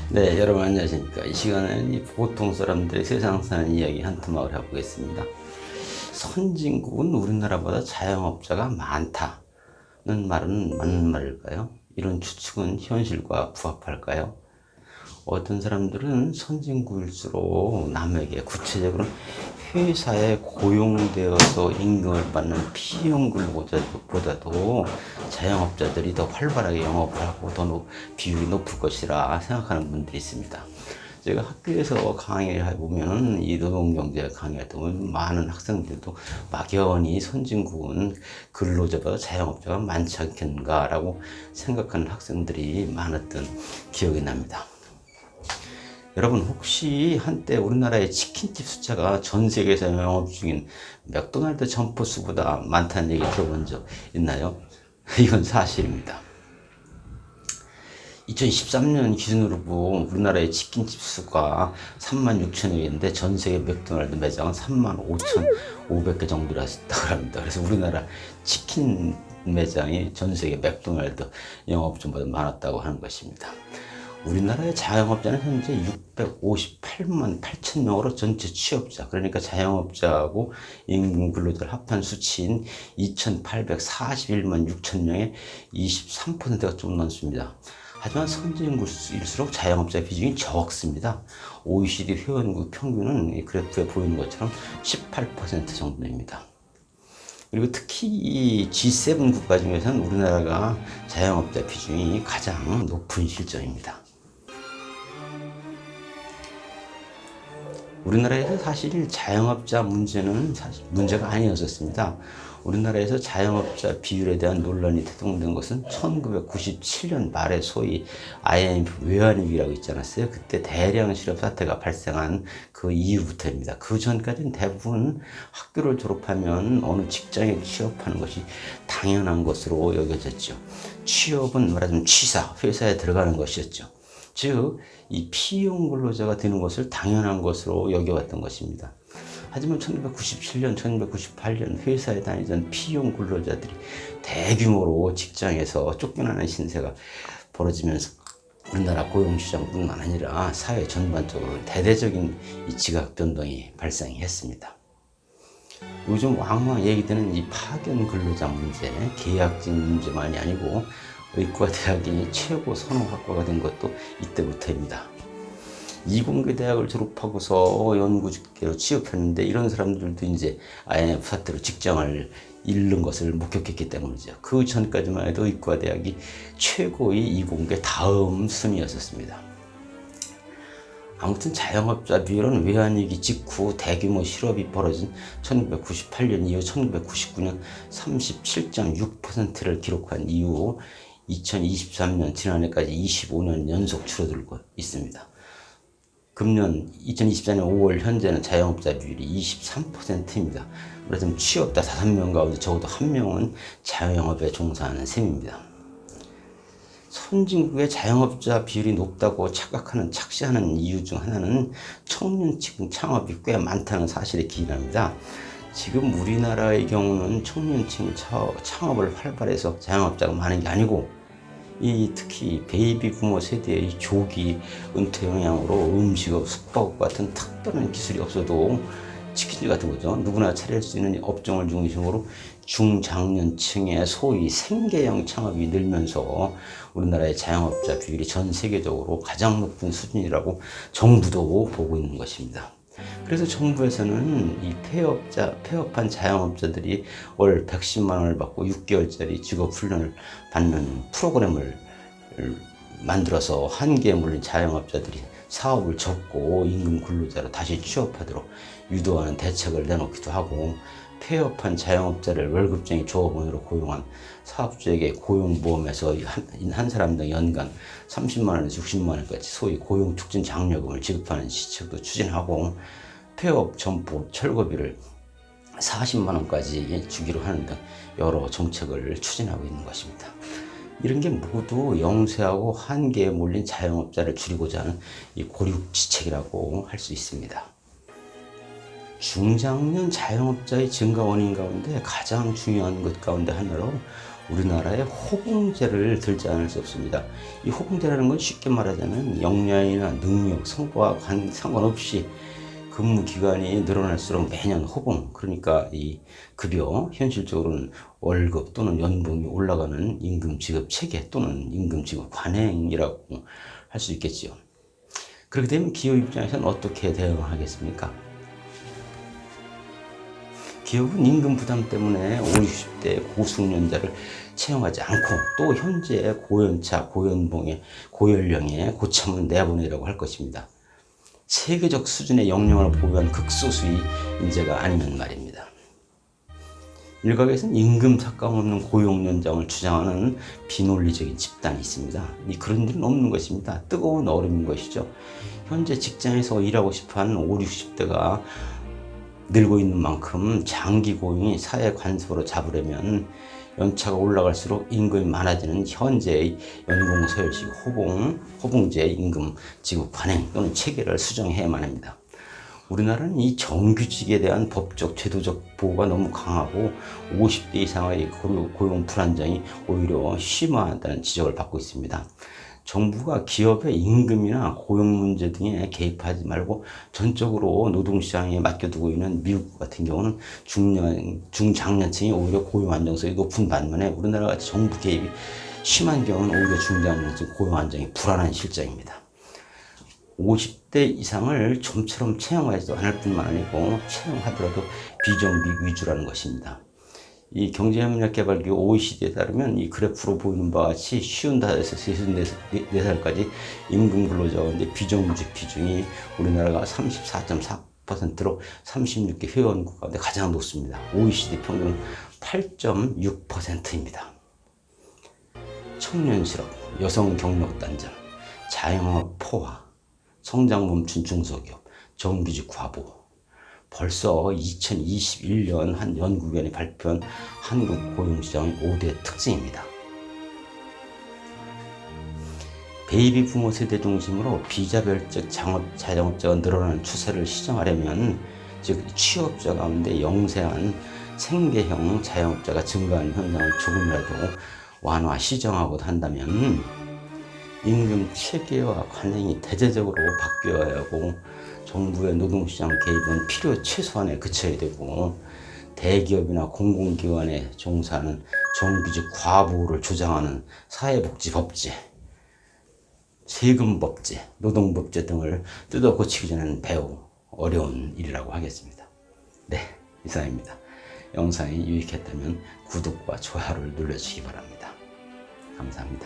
네, 여러분 안녕하십니까. 이 시간에는 이 보통 사람들의 세상 사는 이야기 한 토막을 해보겠습니다. 선진국은 우리나라보다 자영업자가 많다는 말은 맞는 말일까요? 이런 추측은 현실과 부합할까요? 어떤 사람들은 선진국일수록 남에게 구체적으로 회사에 고용되어서 임금을 받는 피용 근로자보다도 자영업자들이 더 활발하게 영업을 하고 더 비율이 높을 것이라 생각하는 분들이 있습니다. 제가 학교에서 강의를 해보면 이 노동경제 강의할 때 보면 많은 학생들도 막연히 선진국은 근로자보다 자영업자가 많지 않겠는가라고 생각하는 학생들이 많았던 기억이 납니다. 여러분 혹시 한때 우리나라의 치킨집 숫자가 전 세계에서 영업 중인 맥도날드 점포 수보다 많다는 얘기 들어본 적 있나요? 이건 사실입니다. 2013년 기준으로 보면 우리나라의 치킨집 수가 36,000여 개인데 전 세계 맥도날드 매장은 35,500개 정도라고 합니다. 그래서 우리나라 치킨 매장이 전 세계 맥도날드 영업점보다 많았다고 하는 것입니다. 우리나라의 자영업자는 현재 658만 8천 명으로 전체 취업자, 그러니까 자영업자하고 임금 근로자를 합한 수치인 2,841만 6천 명의 23%가 좀 넘습니다. 하지만 선진국일수록 자영업자 비중이 적습니다. OECD 회원국 평균은 이 그래프에 보이는 것처럼 18% 정도입니다. 그리고 특히 이 G7 국가 중에서는 우리나라가 자영업자 비중이 가장 높은 실정입니다. 우리나라에서 사실 자영업자 문제는 사실 문제가 아니었었습니다. 우리나라에서 자영업자 비율에 대한 논란이 태동된 것은 1997년 말에 소위 IMF 외환위기라고 있지 않았어요? 그때 대량 실업 사태가 발생한 그 이후부터입니다. 그 전까지는 대부분 학교를 졸업하면 어느 직장에 취업하는 것이 당연한 것으로 여겨졌죠. 취업은 말하자면 취사, 회사에 들어가는 것이었죠. 즉, 이 피용 근로자가 되는 것을 당연한 것으로 여겨왔던 것입니다. 하지만 1997년, 1998년 회사에 다니던 피용 근로자들이 대규모로 직장에서 쫓겨나는 신세가 벌어지면서 우리나라 고용시장뿐만 아니라 사회 전반적으로 대대적인 이 지각 변동이 발생했습니다. 요즘 왕왕 얘기되는 이 파견 근로자 문제, 계약직 문제만이 아니고 의과대학이 최고 선호학과가 된 것도 이때부터입니다. 이공계 대학을 졸업하고서 연구직계로 취업했는데 이런 사람들도 이제 IMF 사태로 직장을 잃는 것을 목격했기 때문이죠. 그 전까지만 해도 의과대학이 최고의 이공계 다음 순위였었습니다. 아무튼 자영업자 비율은 외환위기 직후 대규모 실업이 벌어진 1998년 이후 1999년 37.6%를 기록한 이후 2023년 지난해까지 25년 연속 줄어들고 있습니다. 금년 2024년 5월 현재는 자영업자 비율이 23%입니다. 그래서 취업자 5명 가운데 적어도 1명은 자영업에 종사하는 셈입니다. 선진국의 자영업자 비율이 높다고 착시하는 이유 중 하나는 청년층 창업이 꽤 많다는 사실에 기인합니다. 지금 우리나라의 경우는 청년층 창업을 활발해서 자영업자가 많은 게 아니고 특히 베이비 부모 세대의 조기 은퇴 영향으로 음식업, 숙박업 같은 특별한 기술이 없어도 치킨집 같은 거죠. 누구나 차릴 수 있는 업종을 중심으로 중장년층의 소위 생계형 창업이 늘면서 우리나라의 자영업자 비율이 전 세계적으로 가장 높은 수준이라고 정부도 보고 있는 것입니다. 그래서 정부에서는 이 폐업한 자영업자들이 월 110만 원을 받고 6개월짜리 직업훈련을 받는 프로그램을 만들어서 한계에 몰린 자영업자들이 사업을 접고 임금 근로자로 다시 취업하도록 유도하는 대책을 내놓기도 하고, 폐업한 자영업자를 월급쟁이 조합원으로 고용한 사업주에게 고용보험에서 한 사람당 연간 30만 원에서 60만 원까지 소위 고용촉진 장려금을 지급하는 시책도 추진하고, 폐업 점포 철거비를 40만 원까지 주기로 하는 등 여러 정책을 추진하고 있는 것입니다. 이런 게 모두 영세하고 한계에 몰린 자영업자를 줄이고자 하는 이 고륙지책이라고 할 수 있습니다. 중장년 자영업자의 증가 원인 가운데 가장 중요한 것 가운데 하나로 우리나라의 호봉제를 들지 않을 수 없습니다. 이 호봉제라는 건 쉽게 말하자면 역량이나 능력, 성과와 상관없이 근무 기간이 늘어날수록 매년 호봉, 그러니까 이 급여, 현실적으로는 월급 또는 연봉이 올라가는 임금 지급 체계 또는 임금 지급 관행이라고 할 수 있겠지요. 그렇게 되면 기업 입장에서는 어떻게 대응하겠습니까? 기업은 임금 부담 때문에 50, 60대 고숙련자를 채용하지 않고 또 현재 고연차, 고연봉의 고연령의 고참을 내보내라고 할 것입니다. 세계적 수준의 역량을 보유한 극소수의 인재가 아니면 말입니다. 일각에서는 임금 삭감 없는 고용 연장을 주장하는 비논리적인 집단이 있습니다. 그런 일은 없는 것입니다. 뜨거운 얼음인 것이죠. 현재 직장에서 일하고 싶어하는 50, 60대가 늘고 있는 만큼 장기 고용이 사회 관습으로 잡으려면 연차가 올라갈수록 임금이 많아지는 현재의 연공 서열식 호봉제 임금 지급 관행 또는 체계를 수정해야만 합니다. 우리나라는 이 정규직에 대한 법적, 제도적 보호가 너무 강하고 50대 이상의 고용 불안정이 오히려 심화한다는 지적을 받고 있습니다. 정부가 기업의 임금이나 고용 문제 등에 개입하지 말고 전적으로 노동시장에 맡겨두고 있는 미국 같은 경우는 중장년층이 오히려 고용 안정성이 높은 반면에 우리나라 같이 정부 개입이 심한 경우는 오히려 중장년층 고용 안정이 불안한 실정입니다. 50대 이상을 좀처럼 채용하지도 않을 뿐만 아니고 채용하더라도 비정규직 위주라는 것입니다. 이 경제협력개발기구 OECD에 따르면 이 그래프로 보이는 바와 같이 55에서 64살까지 임금 근로자원의 비정규직 비중이 우리나라가 34.4%로 36개 회원국 가운데 가장 높습니다. OECD 평균은 8.6%입니다. 청년 실업, 여성 경력 단절, 자영업 포화, 성장 멈춘 중소기업, 정규직 과부. 벌써 2021년 한 연구위원회 발표한 한국 고용시장의 5대 특징입니다. 베이비 부모 세대 중심으로 비자별적 자영업자가 늘어나는 추세를 시정하려면, 즉 취업자 가운데 영세한 생계형 자영업자가 증가하는 현상을 조금이라도 완화 시정하고 한다면 임금 체계와 관행이 대대적으로 바뀌어야 하고 정부의 노동시장 개입은 필요 최소한에 그쳐야 되고 대기업이나 공공기관에 종사하는 정규직 과부를 조장하는 사회복지법제, 세금법제, 노동법제 등을 뜯어 고치기 전에는 매우 어려운 일이라고 하겠습니다. 네, 이상입니다. 영상이 유익했다면 구독과 좋아요를 눌러주시기 바랍니다. 감사합니다.